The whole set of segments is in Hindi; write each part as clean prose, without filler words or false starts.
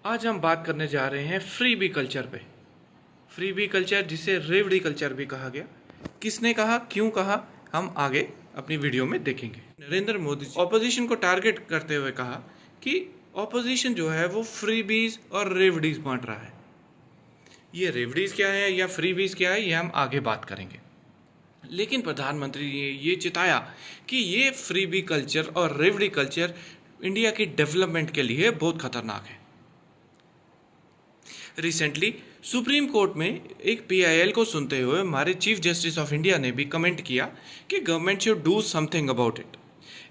आज हम बात करने जा रहे हैं फ्री बी कल्चर पे। फ्री बी कल्चर जिसे रेवड़ी कल्चर भी कहा गया। किसने कहा, क्यों कहा, हम आगे अपनी वीडियो में देखेंगे। नरेंद्र मोदी जी ऑपोजिशन को टारगेट करते हुए कहा कि ऑपोजिशन जो है वो फ्री बीज और रेवड़ीज बांट रहा है। ये रेवड़ीज क्या है या फ्री बीज क्या है, ये हम आगे बात करेंगे। लेकिन प्रधानमंत्री ने ये चिताया कि ये फ्री बी कल्चर और रेवड़ी कल्चर इंडिया की डेवलपमेंट के लिए बहुत खतरनाक है। रिसेंटली सुप्रीम कोर्ट में एक पीआईएल को सुनते हुए हमारे चीफ जस्टिस ऑफ इंडिया ने भी कमेंट किया कि government should do something about it.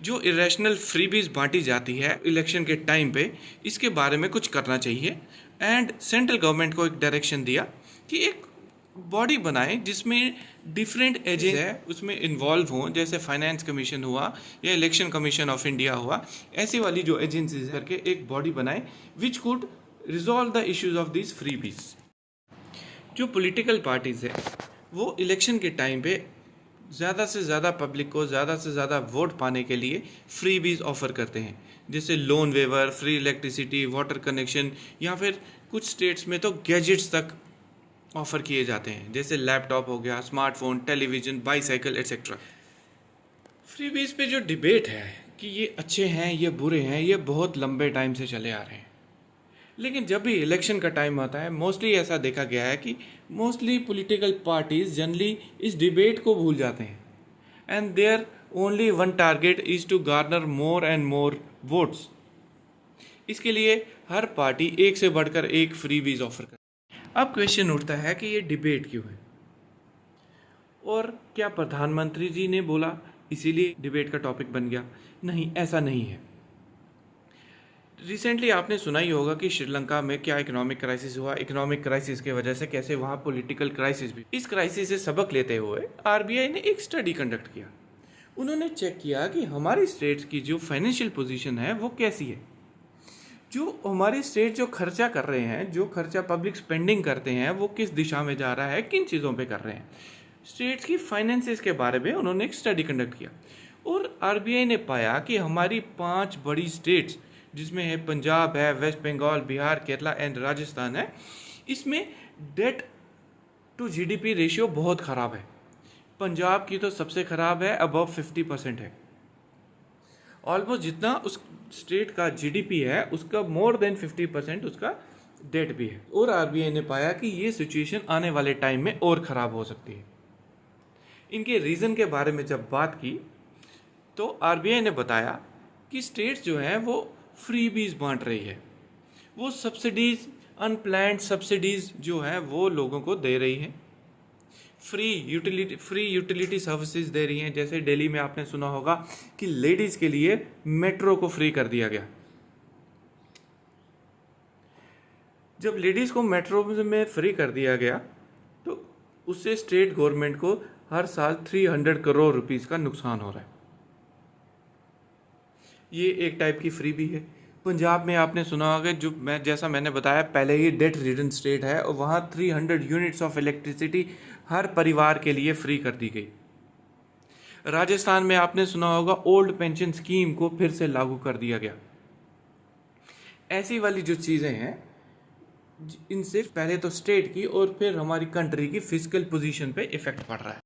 जो इरेशनल फ्रीबीज बांटी जाती है इलेक्शन के टाइम पे, इसके बारे में कुछ करना चाहिए। एंड सेंट्रल गवर्नमेंट को एक डायरेक्शन दिया कि एक बॉडी बनाए जिसमें डिफरेंट एजेंसी है उसमें इन्वॉल्व हों, जैसे फाइनेंस कमीशन हुआ या इलेक्शन कमीशन ऑफ इंडिया हुआ, ऐसी वाली जो एजेंसीज करके एक बॉडी बनाए which could resolve the issues of this freebies. जो पॉलिटिकल पार्टीज है वो इलेक्शन के टाइम पे ज़्यादा से ज़्यादा पब्लिक को ज़्यादा से ज़्यादा वोट पाने के लिए फ्रीबीज ऑफर करते हैं, जैसे loan waiver, free electricity, water connection, या फिर कुछ स्टेट्स में तो गैजेट्स तक ऑफर किए जाते हैं, जैसे लैपटॉप हो गया, smartphone, television, bicycle etcetera. Freebies पे जो डिबेट है कि ये अच्छे हैं, ये बुरे हैं, ये बहुत लंबे टाइम से चले आ रहे हैं। लेकिन जब भी इलेक्शन का टाइम आता है, मोस्टली ऐसा देखा गया है कि मोस्टली पॉलिटिकल पार्टीज जनरली इस डिबेट को भूल जाते हैं and their only one target is to garner more and more votes. इसके लिए हर पार्टी एक से बढ़कर एक फ्रीबीज ऑफर करती है। अब क्वेश्चन उठता है कि ये डिबेट क्यों है और क्या प्रधानमंत्री जी ने बोला इसीलिए डिबेट का टॉपिक बन गया? नहीं, ऐसा नहीं है। रिसेंटली आपने सुना ही होगा कि श्रीलंका में क्या इकोनॉमिक क्राइसिस हुआ। इकोनॉमिक क्राइसिस की वजह से कैसे वहाँ पॉलिटिकल क्राइसिस भी। इस क्राइसिस से सबक लेते हुए आरबीआई ने एक स्टडी कंडक्ट किया। उन्होंने चेक किया कि हमारी स्टेट्स की जो फाइनेंशियल पोजीशन है वो कैसी है। जो हमारी स्टेट जो खर्चा कर रहे हैं, जो खर्चा पब्लिक स्पेंडिंग करते हैं, वो किस दिशा में जा रहा है, किन चीज़ों पे कर रहे हैं। स्टेट्स की फाइनेंसेस के बारे में उन्होंने एक स्टडी कंडक्ट किया और आरबीआई ने पाया कि हमारी 5 बड़ी स्टेट्स जिसमें है पंजाब है, वेस्ट बंगाल, बिहार, केरला एंड राजस्थान है, इसमें डेट टू जीडीपी रेशियो बहुत ख़राब है। पंजाब की तो सबसे ख़राब है, अबव 50% है। ऑलमोस्ट जितना उस स्टेट का जीडीपी है उसका मोर देन 50% उसका डेट भी है। और आरबीआई ने पाया कि ये सिचुएशन आने वाले टाइम में और ख़राब हो सकती है। इनके रीज़न के बारे में जब बात की तो आरबीआई ने बताया कि स्टेट्स जो हैं वो फ्रीबीज बांट रही है। वो सब्सिडीज, अनप्लान्ड सब्सिडीज जो है वो लोगों को दे रही है। फ्री यूटिलिटी सर्विसेज दे रही हैं। जैसे दिल्ली में आपने सुना होगा कि लेडीज के लिए मेट्रो को फ्री कर दिया गया। जब लेडीज को मेट्रो में फ्री कर दिया गया तो उससे स्टेट गवर्नमेंट को हर साल 300 करोड़ रुपीस का नुकसान हो रहा है। ये एक टाइप की फ्री भी है। पंजाब में आपने सुना होगा, जैसा मैंने बताया पहले ही, डेट रिडन स्टेट है और वहाँ 300 यूनिट्स ऑफ इलेक्ट्रिसिटी हर परिवार के लिए फ्री कर दी गई। राजस्थान में आपने सुना होगा ओल्ड पेंशन स्कीम को फिर से लागू कर दिया गया। ऐसी वाली जो चीज़ें हैं इनसे पहले तो स्टेट की और फिर हमारी कंट्री की फिजिकल पोजीशन पे इफेक्ट पड़ रहा है।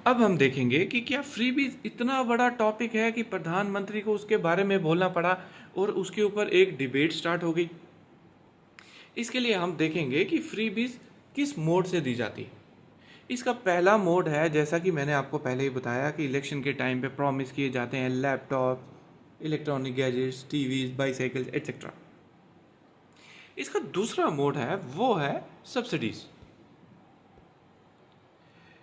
अब हम देखेंगे कि क्या फ्रीबीज इतना बड़ा टॉपिक है कि प्रधानमंत्री को उसके बारे में बोलना पड़ा और उसके ऊपर एक डिबेट स्टार्ट हो गई। इसके लिए हम देखेंगे कि फ्रीबीज किस मोड से दी जाती है। इसका पहला मोड है, जैसा कि मैंने आपको पहले ही बताया, कि इलेक्शन के टाइम पे प्रॉमिस किए जाते हैं laptop, electronic gadgets, TVs, bicycle etcetera. इसका दूसरा मोड है वो है सब्सिडीज।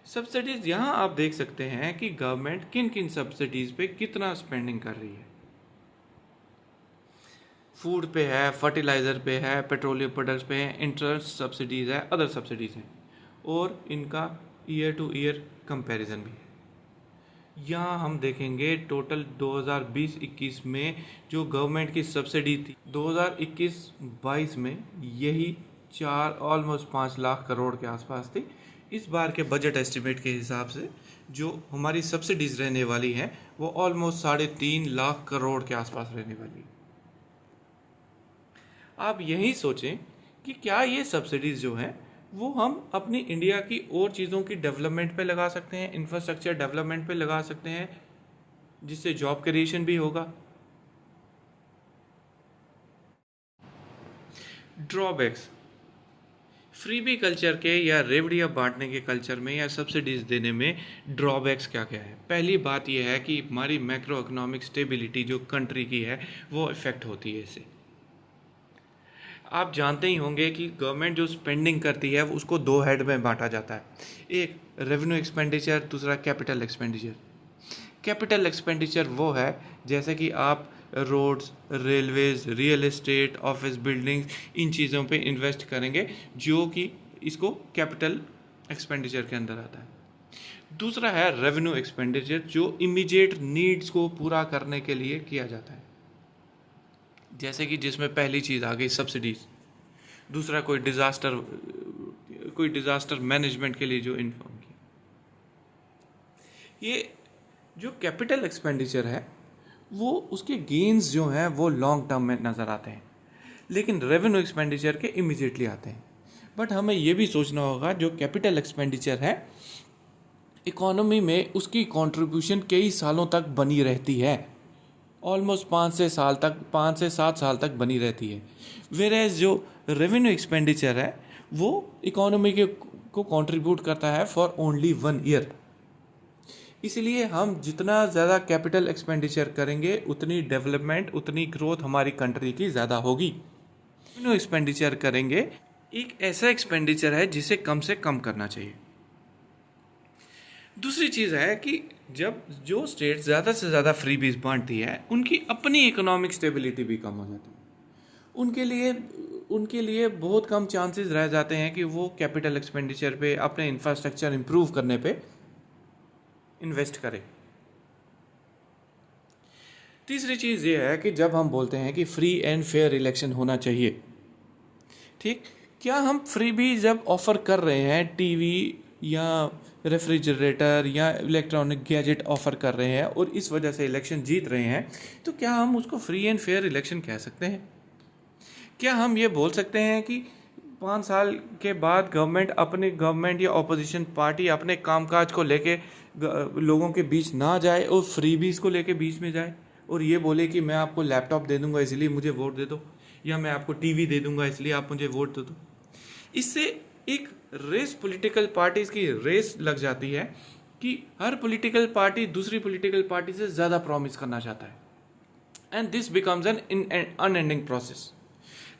सब्सिडीज यहाँ आप देख सकते हैं कि गवर्नमेंट किन किन सब्सिडीज पे कितना स्पेंडिंग कर रही है। फूड पे है, फर्टिलाइज़र पे है, पेट्रोलियम प्रोडक्ट्स पे है, इंटरेस्ट सब्सिडीज़ है, अदर सब्सिडीज़ हैं और इनका ईयर टू ईयर कंपैरिजन भी है। यहाँ हम देखेंगे टोटल 2020-21 में जो गवर्नमेंट की सब्सिडी थी 2021-22 में यही ऑलमोस्ट 5 लाख करोड़ के आसपास थी। इस बार के बजट एस्टिमेट के हिसाब से जो हमारी सब्सिडीज रहने वाली हैं वो ऑलमोस्ट 3.5 लाख करोड़ के आसपास रहने वाली है। आप यही सोचें कि क्या ये सब्सिडीज़ जो हैं वो हम अपनी इंडिया की और चीज़ों की डेवलपमेंट पे लगा सकते हैं, इंफ्रास्ट्रक्चर डेवलपमेंट पे लगा सकते हैं, जिससे जॉब क्रिएशन भी होगा। ड्रॉबैक्स फ्रीबी कल्चर के या रेवड़ियाँ बांटने के कल्चर में या सब्सिडीज देने में ड्रॉबैक्स क्या क्या है। पहली बात यह है कि हमारी मैक्रो इकोनॉमिक स्टेबिलिटी जो कंट्री की है वो इफेक्ट होती है इससे। आप जानते ही होंगे कि गवर्नमेंट जो स्पेंडिंग करती है उसको दो हेड में बांटा जाता है, एक रेवेन्यू एक्सपेंडिचर, दूसरा कैपिटल एक्सपेंडिचर। कैपिटल एक्सपेंडिचर वो है जैसे कि आप roads, railways, real estate, office buildings, इन चीज़ों पे इन्वेस्ट करेंगे जो कि इसको कैपिटल एक्सपेंडिचर के अंदर आता है। दूसरा है रेवेन्यू एक्सपेंडिचर जो इमीडिएट नीड्स को पूरा करने के लिए किया जाता है, जैसे कि जिसमें पहली चीज़ आ गई सब्सिडीज, दूसरा कोई डिज़ास्टर मैनेजमेंट के लिए जो इन्फॉर्म किया। ये जो कैपिटल एक्सपेंडिचर है वो उसके गेन्स जो हैं वो लॉन्ग टर्म में नज़र आते हैं, लेकिन रेवेन्यू एक्सपेंडिचर के इमीडिएटली आते हैं। बट हमें ये भी सोचना होगा जो कैपिटल एक्सपेंडिचर है इकोनॉमी में उसकी कंट्रीब्यूशन कई सालों तक बनी रहती है, ऑलमोस्ट 5 से 7 साल तक बनी रहती है। वेयरएज जो रेवेन्यू एक्सपेंडिचर है वो इकोनॉमी को कंट्रीब्यूट करता है फॉर ओनली 1 ईयर। इसलिए हम जितना ज़्यादा कैपिटल एक्सपेंडिचर करेंगे उतनी डेवलपमेंट, उतनी ग्रोथ हमारी कंट्री की ज़्यादा होगी। रेवेन्यू एक्सपेंडिचर करेंगे एक ऐसा एक्सपेंडिचर है जिसे कम से कम करना चाहिए। दूसरी चीज़ है कि जब जो स्टेट ज़्यादा से ज़्यादा फ्रीबीज बांटती है उनकी अपनी इकोनॉमिक स्टेबिलिटी भी कम हो जाती है। उनके लिए बहुत कम चांसेस रह जाते हैं कि वो कैपिटल एक्सपेंडिचर पे, अपने इंफ्रास्ट्रक्चर इंप्रूव करने पे इन्वेस्ट करें। तीसरी चीज़ ये है कि जब हम बोलते हैं कि फ्री एंड फेयर इलेक्शन होना चाहिए, ठीक, क्या हम फ्री भी जब ऑफर कर रहे हैं, टीवी या रेफ्रिजरेटर या इलेक्ट्रॉनिक गैजेट ऑफर कर रहे हैं और इस वजह से इलेक्शन जीत रहे हैं, तो क्या हम उसको फ्री एंड फेयर इलेक्शन कह सकते हैं? क्या हम ये बोल सकते हैं कि 5 साल के बाद गवर्नमेंट या ऑपोजिशन पार्टी अपने कामकाज को लेके लोगों के बीच ना जाए और फ्रीबीज को लेके बीच में जाए और ये बोले कि मैं आपको लैपटॉप दे दूंगा इसलिए मुझे वोट दे दो, या मैं आपको टीवी दे दूंगा इसलिए आप मुझे वोट दे दो। इससे एक पॉलिटिकल पार्टीज की रेस लग जाती है कि हर पॉलिटिकल पार्टी दूसरी पॉलिटिकल पार्टी से ज़्यादा प्रॉमिस करना चाहता है, and this becomes N unending process.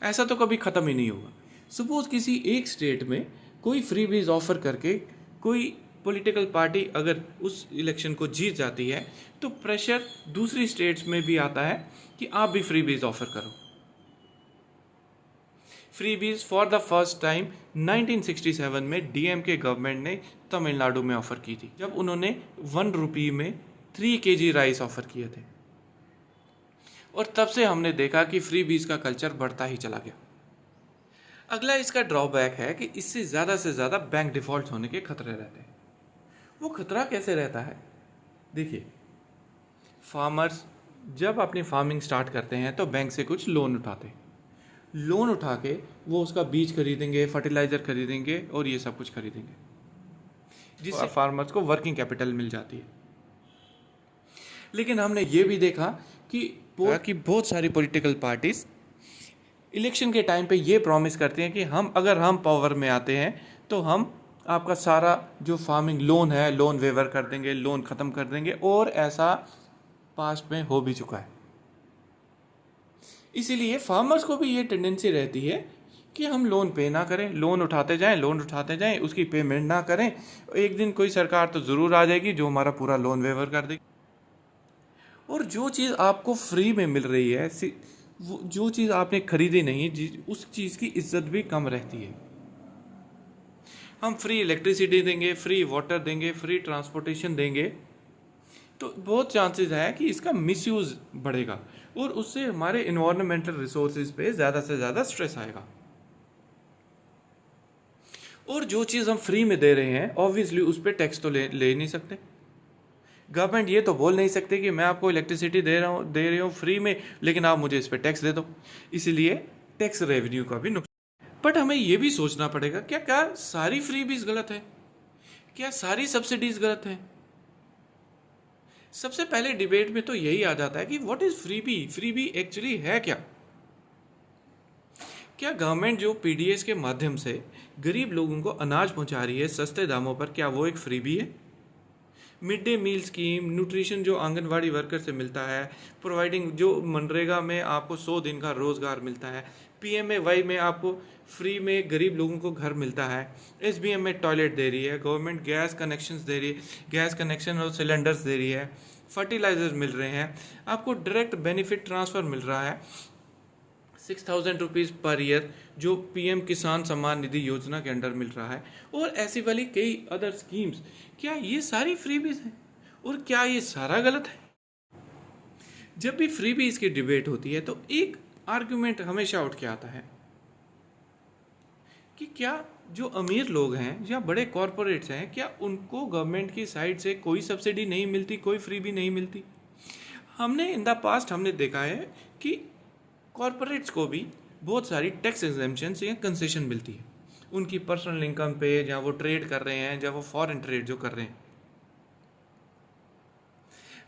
ऐसा तो कभी ख़त्म ही नहीं होगा। सपोज किसी एक स्टेट में कोई फ्री बीज ऑफर करके कोई पॉलिटिकल पार्टी अगर उस इलेक्शन को जीत जाती है तो प्रेशर दूसरी स्टेट्स में भी आता है कि आप भी फ्री बीज ऑफर करो। फ्री बीज फॉर द फर्स्ट टाइम 1967 में डीएमके गवर्नमेंट ने तमिलनाडु में ऑफर की थी, जब उन्होंने 1 रुपये में 3 kg राइस ऑफर किए थे, और तब से हमने देखा कि फ्री बीज का कल्चर बढ़ता ही चला गया। अगला इसका ड्रॉबैक है कि इससे ज़्यादा से ज़्यादा बैंक डिफॉल्ट होने के खतरे रहते हैं। वो खतरा कैसे रहता है? देखिए, फार्मर्स जब अपनी फार्मिंग स्टार्ट करते हैं तो बैंक से कुछ लोन उठाते हैं। लोन उठा के वो उसका बीज खरीदेंगे, फर्टिलाइजर खरीदेंगे और ये सब कुछ खरीदेंगे, जिससे फार्मर्स को वर्किंग कैपिटल मिल जाती है। लेकिन हमने ये भी देखा कि बहुत सारी पॉलिटिकल पार्टीज इलेक्शन के टाइम पे ये प्रॉमिस करते हैं कि अगर हम पावर में आते हैं तो हम आपका सारा जो फार्मिंग लोन है, लोन वेवर कर देंगे, लोन ख़त्म कर देंगे, और ऐसा पास्ट में हो भी चुका है। इसीलिए फार्मर्स को भी ये टेंडेंसी रहती है कि हम लोन पे ना करें, लोन उठाते जाएं, उसकी पेमेंट ना करें। एक दिन कोई सरकार तो ज़रूर आ जाएगी जो हमारा पूरा लोन वेवर कर देगी। और जो चीज़ आपको फ्री में मिल रही है, जो चीज़ आपने खरीदी नहीं, उस चीज़ की इज्जत भी कम रहती है। हम फ्री इलेक्ट्रिसिटी देंगे, फ्री वाटर देंगे, फ्री ट्रांसपोर्टेशन देंगे, तो बहुत चांसेस है कि इसका मिसयूज बढ़ेगा और उससे हमारे इन्वायरमेंटल रिसोर्सेज पे ज़्यादा से ज़्यादा स्ट्रेस आएगा। और जो चीज़ हम फ्री में दे रहे हैं, ऑब्वियसली उस पर टैक्स तो ले नहीं सकते। गवर्नमेंट ये तो बोल नहीं सकते कि मैं आपको इलेक्ट्रिसिटी दे रही हूँ फ्री में, लेकिन आप मुझे इस पर टैक्स दे दो। इसलिए टैक्स रेवेन्यू का भी नुकसान। बट हमें ये भी सोचना पड़ेगा, क्या क्या सारी फ्रीबीज गलत है? क्या सारी सब्सिडीज गलत है? सबसे पहले डिबेट में तो यही आ जाता है कि what is freebie? Freebie actually है क्या? क्या गवर्नमेंट जो पीडीएस के माध्यम से गरीब लोगों को अनाज पहुंचा रही है सस्ते दामों पर, क्या वो एक फ्रीबी है? Mid day meal scheme, nutrition जो आंगनवाड़ी वर्कर से मिलता है, प्रोवाइडिंग जो मनरेगा में आपको 100 दिन का रोजगार मिलता है, पीएमएवाई में आपको फ्री में गरीब लोगों को घर मिलता है, एसबीएम में टॉयलेट दे रही है, गवर्नमेंट गैस कनेक्शंस दे रही है, गैस कनेक्शन और सिलेंडर्स दे रही है, फर्टिलाइजर्स मिल रहे हैं, आपको डायरेक्ट बेनिफिट ट्रांसफर मिल रहा है 6,000 रुपीज़ पर ईयर जो पीएम किसान सम्मान निधि योजना के अंडर मिल रहा है, और ऐसी वाली कई अदर स्कीम्स। क्या ये सारी फ्रीबीज हैं? और क्या ये सारा गलत है? जब भी फ्रीबीज की डिबेट होती है तो एक आर्गुमेंट हमेशा उठ के आता है कि क्या जो अमीर लोग हैं या बड़े कॉरपोरेट्स हैं, क्या उनको गवर्नमेंट की साइड से कोई सब्सिडी नहीं मिलती, कोई फ्रीबी नहीं मिलती? हमने इन द पास्ट हमने देखा है कि कॉरपोरेट्स को भी बहुत सारी टैक्स एग्जेम्पशंस या कंसेशन मिलती है उनकी पर्सनल इनकम पे, जहाँ वो ट्रेड कर रहे हैं, जहाँ वो फॉरेन ट्रेड जो कर रहे हैं।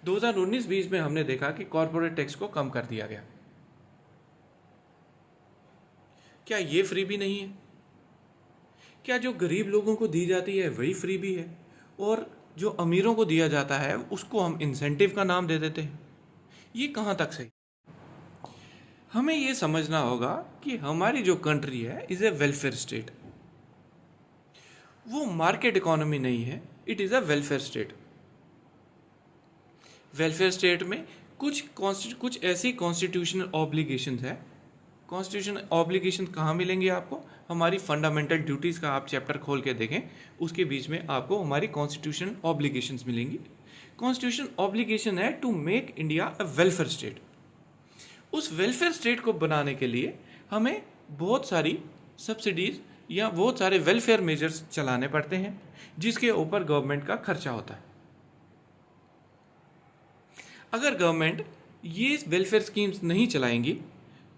2019-20 में हमने देखा कि कॉरपोरेट टैक्स को कम कर दिया गया। क्या ये फ्री भी नहीं है? क्या जो गरीब लोगों को दी जाती है वही फ्री भी है, और जो अमीरों को दिया जाता है उसको हम इंसेंटिव का नाम दे देते हैं? ये कहाँ तक सही? हमें ये समझना होगा कि हमारी जो कंट्री है इज ए वेलफेयर स्टेट। वो मार्केट इकोनॉमी नहीं है, it is a welfare state. Welfare state में कुछ ऐसी कॉन्स्टिट्यूशनल ऑब्लिगेशंस है। कॉन्स्टिट्यूशनल ऑब्लिगेशन कहाँ मिलेंगे आपको? हमारी फंडामेंटल ड्यूटीज़ का आप चैप्टर खोल के देखें, उसके बीच में आपको हमारी कॉन्स्टिट्यूशनल ऑब्लिगेशंस मिलेंगी। कॉन्स्टिट्यूशन ऑब्लिगेशन है to make India a welfare state. उस वेलफेयर स्टेट को बनाने के लिए हमें बहुत सारी सब्सिडीज या बहुत सारे वेलफेयर मेजर्स चलाने पड़ते हैं, जिसके ऊपर गवर्नमेंट का खर्चा होता है। अगर गवर्नमेंट ये वेलफेयर स्कीम्स नहीं चलाएंगी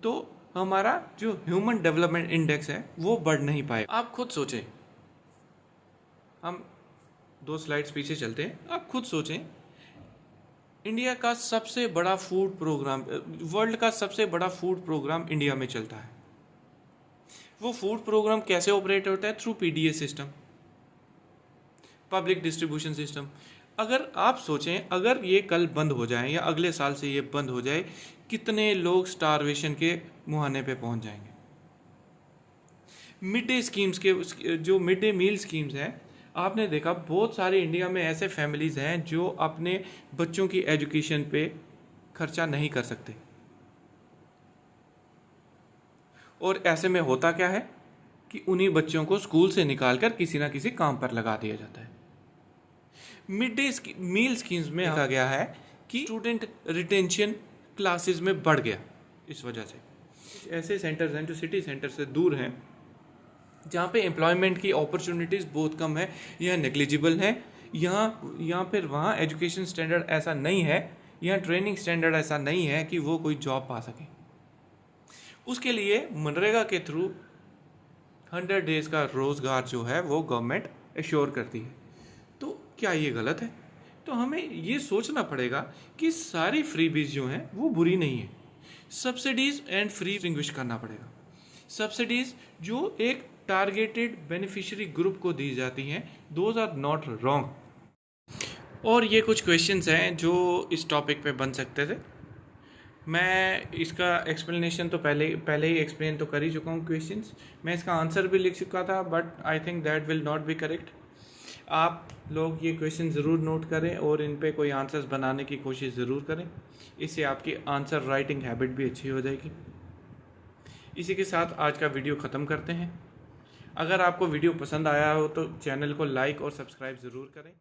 तो हमारा जो ह्यूमन डेवलपमेंट इंडेक्स है वो बढ़ नहीं पाएगा। आप खुद सोचें, हम 2 स्लाइड्स पीछे चलते हैं। आप खुद सोचें, इंडिया का सबसे बड़ा फूड प्रोग्राम, वर्ल्ड का सबसे बड़ा फूड प्रोग्राम इंडिया में चलता है। वो फूड प्रोग्राम कैसे ऑपरेट होता है? Through PDS system, public distribution system. अगर आप सोचें, अगर ये कल बंद हो जाए या अगले साल से ये बंद हो जाए, कितने लोग स्टारवेशन के मुहाने पे पहुंच जाएंगे? मिड डे स्कीम्स के जो मिड डे मील स्कीम्स हैं, आपने देखा बहुत सारे इंडिया में ऐसे फैमिलीज हैं जो अपने बच्चों की एजुकेशन पे खर्चा नहीं कर सकते, और ऐसे में होता क्या है कि उन्हीं बच्चों को स्कूल से निकालकर किसी ना किसी काम पर लगा दिया जाता है। मिड डे मील स्कीम्स में कहा गया है कि स्टूडेंट रिटेंशन क्लासेस में बढ़ गया। इस वजह से ऐसे सेंटर्स हैं जो सिटी सेंटर से दूर हैं, जहाँ पे एम्प्लॉयमेंट की अपॉर्चुनिटीज़ बहुत कम है या नेग्लिजिबल है, यहाँ फिर वहाँ एजुकेशन स्टैंडर्ड ऐसा नहीं है, यहाँ ट्रेनिंग स्टैंडर्ड ऐसा नहीं है कि वो कोई जॉब पा सके। उसके लिए मनरेगा के थ्रू 100 डेज का रोज़गार जो है वो गवर्नमेंट एश्योर करती है। तो क्या ये गलत है? तो हमें ये सोचना पड़ेगा कि सारी फ्रीबीज जो हैं वो बुरी नहीं है। सब्सिडीज एंड फ्री डिस्टिंग्विश करना पड़ेगा। सब्सिडीज जो एक टारगेटेड बेनिफिशियरी ग्रुप को दी जाती हैं, दोज आर नॉट रॉन्ग। और ये कुछ क्वेश्चंस हैं जो इस टॉपिक पे बन सकते थे। मैं इसका एक्सप्लेनेशन तो पहले ही एक्सप्लेन तो कर ही चुका हूँ क्वेश्चंस। मैं इसका आंसर भी लिख चुका था, but I think that will not be correct. आप लोग ये क्वेश्चन ज़रूर नोट करें और इन पे कोई आंसर्स बनाने की कोशिश ज़रूर करें। इससे आपकी आंसर राइटिंग हैबिट भी अच्छी हो जाएगी। इसी के साथ आज का वीडियो ख़त्म करते हैं। अगर आपको वीडियो पसंद आया हो तो चैनल को लाइक और सब्सक्राइब ज़रूर करें।